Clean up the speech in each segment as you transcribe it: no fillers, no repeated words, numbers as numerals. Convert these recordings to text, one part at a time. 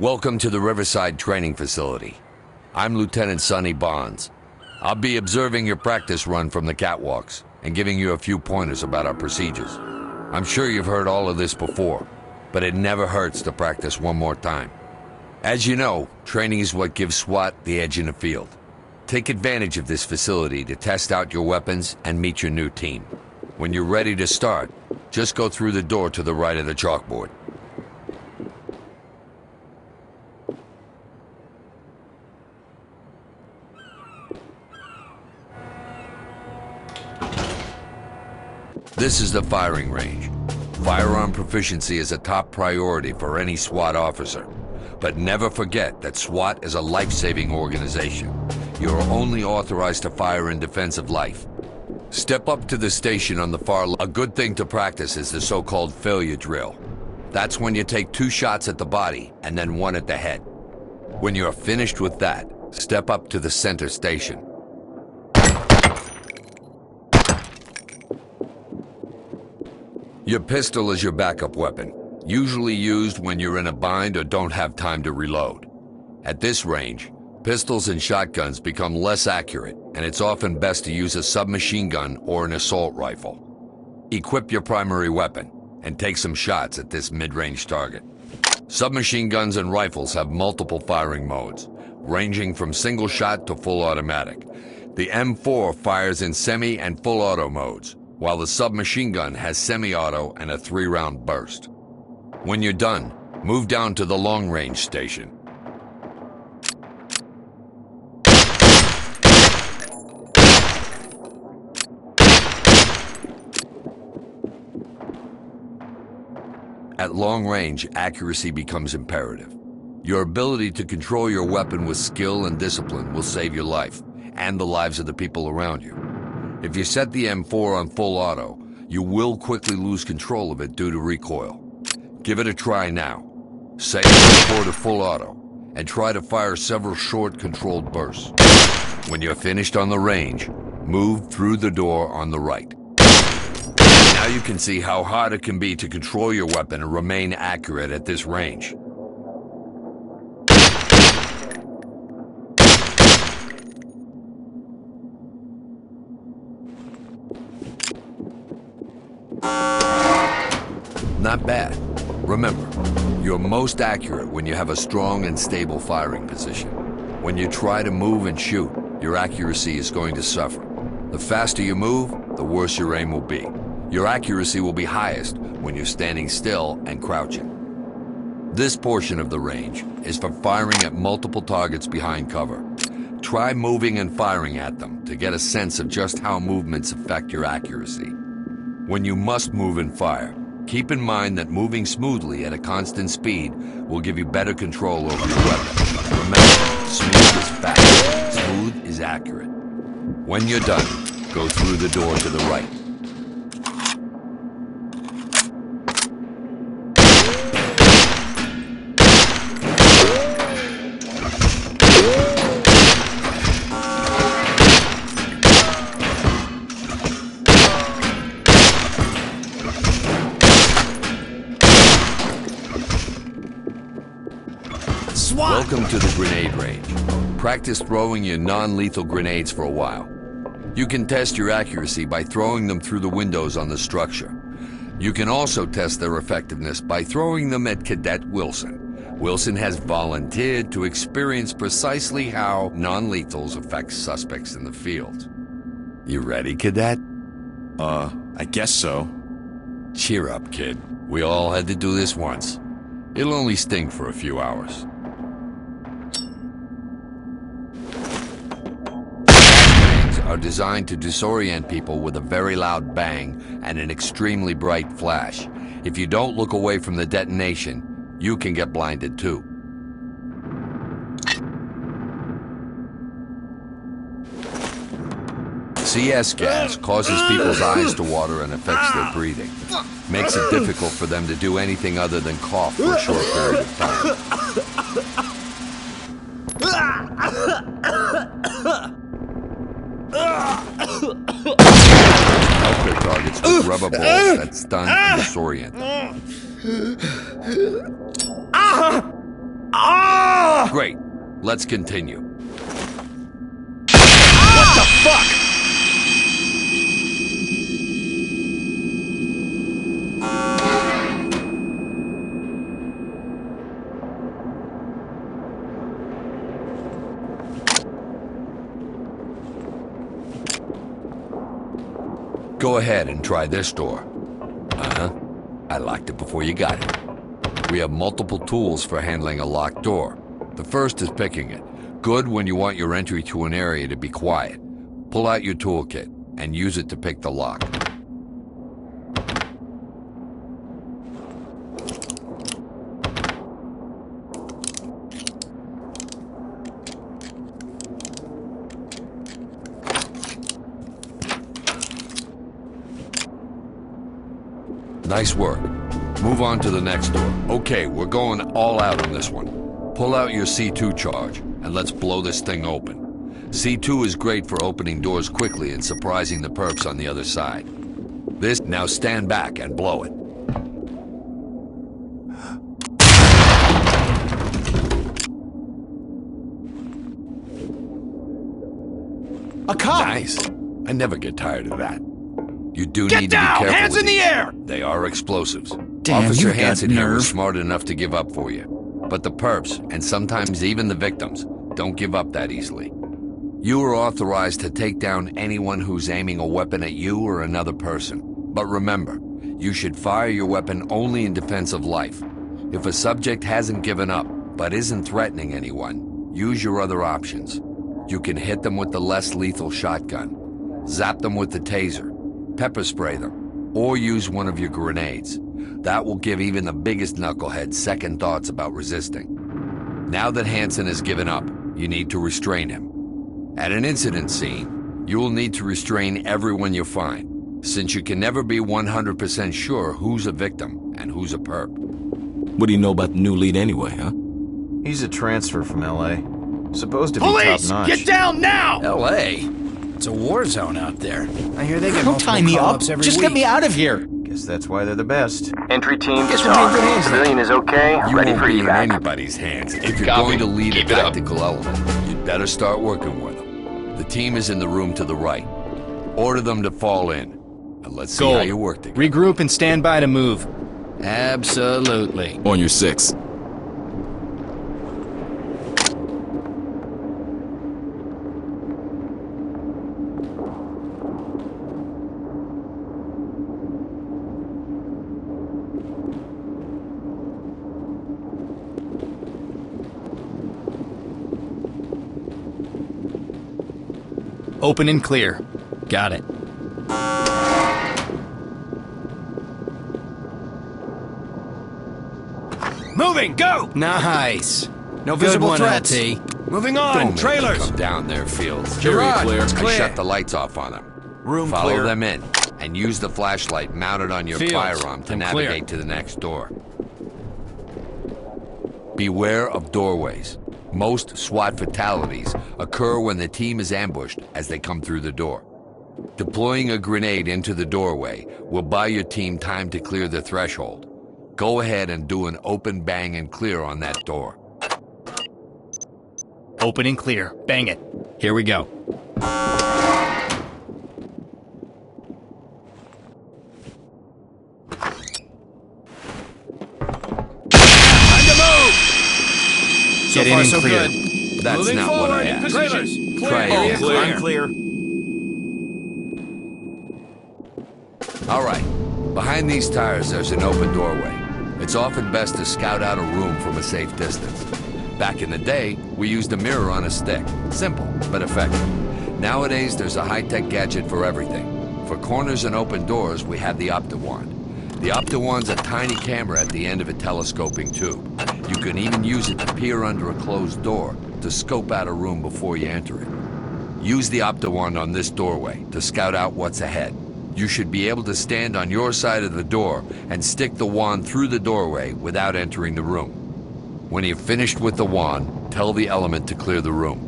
Welcome to the Riverside Training Facility. I'm Lieutenant Sonny Bonds. I'll be observing your practice run from the catwalks and giving you a few pointers about our procedures. I'm sure you've heard all of this before, but it never hurts to practice one more time. As you know, training is what gives SWAT the edge in the field. Take advantage of this facility to test out your weapons and meet your new team. When you're ready to start, just go through the door to the right of the chalkboard. This is the firing range. Firearm proficiency is a top priority for any SWAT officer. But never forget that SWAT is a life-saving organization. You are only authorized to fire in defense of life. Step up to the station on the far left. A good thing to practice is the so-called failure drill. That's when you take 2 shots at the body and then 1 at the head. When you're finished with that, step up to the center station. Your pistol is your backup weapon, usually used when you're in a bind or don't have time to reload. At this range, pistols and shotguns become less accurate, and it's often best to use a submachine gun or an assault rifle. Equip your primary weapon and take some shots at this mid-range target. Submachine guns and rifles have multiple firing modes, ranging from single shot to full automatic. The M4 fires in semi and full auto modes, while the submachine gun has semi-auto and a 3-round burst. When you're done, move down to the long-range station. At long range, accuracy becomes imperative. Your ability to control your weapon with skill and discipline will save your life, and the lives of the people around you. If you set the M4 on full auto, you will quickly lose control of it due to recoil. Give it a try now. Set your M4 to full auto, and try to fire several short, controlled bursts. When you're finished on the range, move through the door on the right. Now you can see how hard it can be to control your weapon and remain accurate at this range. Not bad. Remember, you're most accurate when you have a strong and stable firing position. When you try to move and shoot, your accuracy is going to suffer. The faster you move, the worse your aim will be. Your accuracy will be highest when you're standing still and crouching. This portion of the range is for firing at multiple targets behind cover. Try moving and firing at them to get a sense of just how movements affect your accuracy. When you must move and fire, keep in mind that moving smoothly at a constant speed will give you better control over your weapon. Remember, smooth is fast, smooth is accurate. When you're done, go through the door to the right. Welcome to the grenade range. Practice throwing your non-lethal grenades for a while. You can test your accuracy by throwing them through the windows on the structure. You can also test their effectiveness by throwing them at Cadet Wilson. Wilson has volunteered to experience precisely how non-lethals affect suspects in the field. You ready, Cadet? I guess so. Cheer up, kid. We all had to do this once. It'll only sting for a few hours. Are designed to disorient people with a very loud bang and an extremely bright flash. If you don't look away from the detonation, you can get blinded too. CS gas causes people's eyes to water and affects their breathing. Makes it difficult for them to do anything other than cough for a short period of time. Help their targets with rubber balls that stun and disorient them. Great. Let's continue. What the fuck? Go ahead and try this door. Uh-huh. I locked it before you got it. We have multiple tools for handling a locked door. The first is picking it. Good when you want your entry to an area to be quiet. Pull out your toolkit and use it to pick the lock. Nice work. Move on to the next door. Okay, we're going all out on this one. Pull out your C2 charge, and let's blow this thing open. C2 is great for opening doors quickly and surprising the perps on the other side. Now stand back and blow it. A cop! Nice. I never get tired of that. You do Get need down! to be careful. Hands in the air! They are explosives. Damn, Officer you've got Hanson here was nerve. smart enough to give up for you. But the perps, and sometimes even the victims, don't give up that easily. You are authorized to take down anyone who's aiming a weapon at you or another person. But remember, you should fire your weapon only in defense of life. If a subject hasn't given up, but isn't threatening anyone, use your other options. You can hit them with the less lethal shotgun, zap them with the taser, pepper spray them, or use one of your grenades. That will give even the biggest knucklehead second thoughts about resisting. Now that Hanson has given up, you need to restrain him. At an incident scene, you will need to restrain everyone you find, since you can never be 100% sure who's a victim and who's a perp. What do you know about the new lead anyway, huh? He's a transfer from L.A. Supposed to be Police! top-notch. Get down now! L.A.? It's a war zone out there. I hear they get Don't multiple tie me up! call-ups every Just week. get me out of here! Guess that's why they're the best. Entry team to Guess we're in talk. good hands now. Civilian is okay. You Ready won't for be in evac. anybody's hands. If you're Copy. going to lead Keep a it up. tactical element, you'd better start working with them. The team is in the room to the right. Order them to fall in. And let's see how Gold. you work together. Regroup and stand by to move. Absolutely. On your six. Open and clear. Got it. Moving, go! Nice. No visible one, threats. LT. Moving on, Don't make them trailers. come down there, Fields. Gerard, clear. it's I clear. shut the lights off on them. Room Follow clear. them in, and use the flashlight mounted on your Fields, firearm to I'm navigate clear. to the next door. Beware of doorways. Most SWAT fatalities occur when the team is ambushed as they come through the door. Deploying a grenade into the doorway will buy your team time to clear the threshold. Go ahead and do an open bang and clear on that door. Open and clear. Bang it. Here we go. Time to move! Get in far, and so clear. good. That's Moving not forward. what I asked. Trailers, clear. Try Area again. I'm clear. All right. Behind these tires, there's an open doorway. It's often best to scout out a room from a safe distance. Back in the day, we used a mirror on a stick. Simple, but effective. Nowadays, there's a high-tech gadget for everything. For corners and open doors, we have the OptiWand. The OptiWand's a tiny camera at the end of a telescoping tube. You can even use it to peer under a closed door to scope out a room before you enter it. Use the OptiWand on this doorway to scout out what's ahead. You should be able to stand on your side of the door and stick the wand through the doorway without entering the room. When you've finished with the wand, tell the element to clear the room.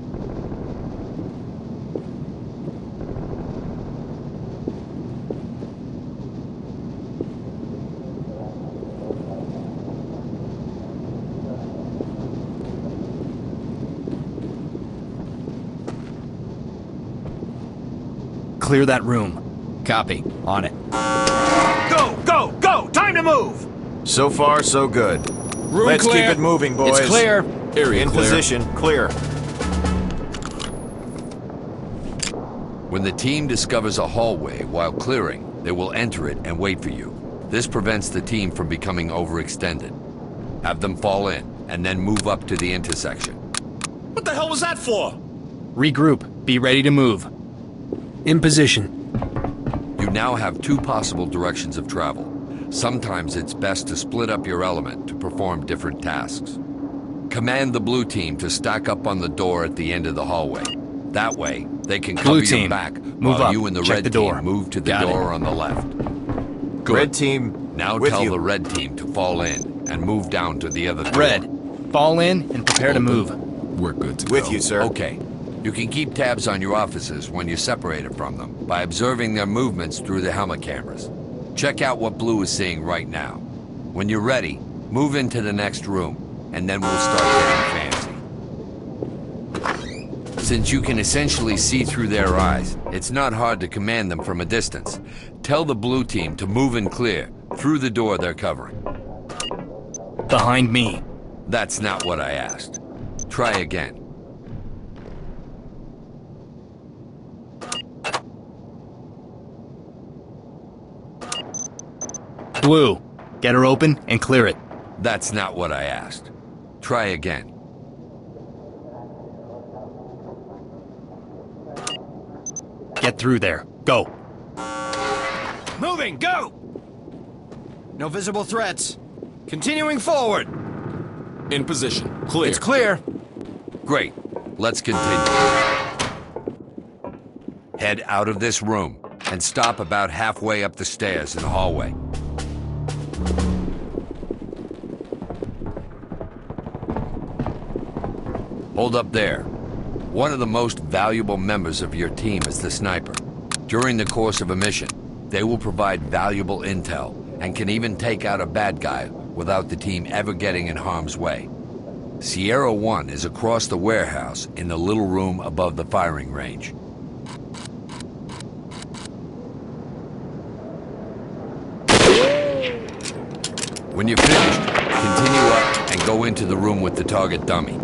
clear that room. Copy. On it. Go, go, go! Time to move! So far, so good. Room Let's clear. keep it moving, boys. It's clear. Area In clear. position, clear. When the team discovers a hallway while clearing, they will enter it and wait for you. This prevents the team from becoming overextended. Have them fall in, and then move up to the intersection. What the hell was that for? Regroup. Be ready to move. In position. You now have two possible directions of travel. Sometimes it's best to split up your element to perform different tasks. Command the blue team to stack up on the door at the end of the hallway. That way, they can cover Blue your team, back move while up. you and the Check red the door. team move to the Got it. door on the left. Good. Red team, Now with tell you. the red team to fall in and move down to the other door. Red. Fall in and prepare to move. We're good to With go. you, sir. Okay. You can keep tabs on your officers when you're separated from them by observing their movements through the helmet cameras. Check out what Blue is seeing right now. When you're ready, move into the next room, and then we'll start getting fancy. Since you can essentially see through their eyes, it's not hard to command them from a distance. Tell the blue team to move and clear through the door they're covering. Behind me. That's not what I asked. Try again. Blue. Get her open and clear it. That's not what I asked. Try again. Get through there. Go. Moving, go! No visible threats. Continuing forward. In position. Clear. It's clear. Great. Let's continue. Head out of this room and stop about halfway up the stairs in the hallway. Hold up there. One of the most valuable members of your team is the sniper. During the course of a mission, they will provide valuable intel and can even take out a bad guy without the team ever getting in harm's way. Sierra 1 is across the warehouse in the little room above the firing range. When you're finished, continue up and go into the room with the target dummy.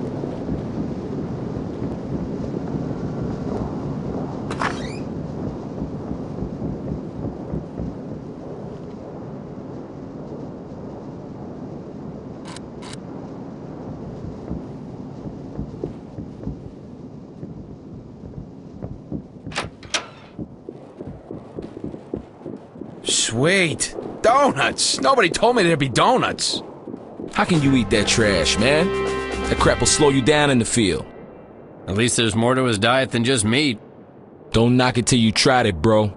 Sweet. Donuts. Nobody told me there'd be donuts. How can you eat that trash, man? That crap will slow you down in the field. At least there's more to his diet than just meat. Don't knock it till you tried it, bro.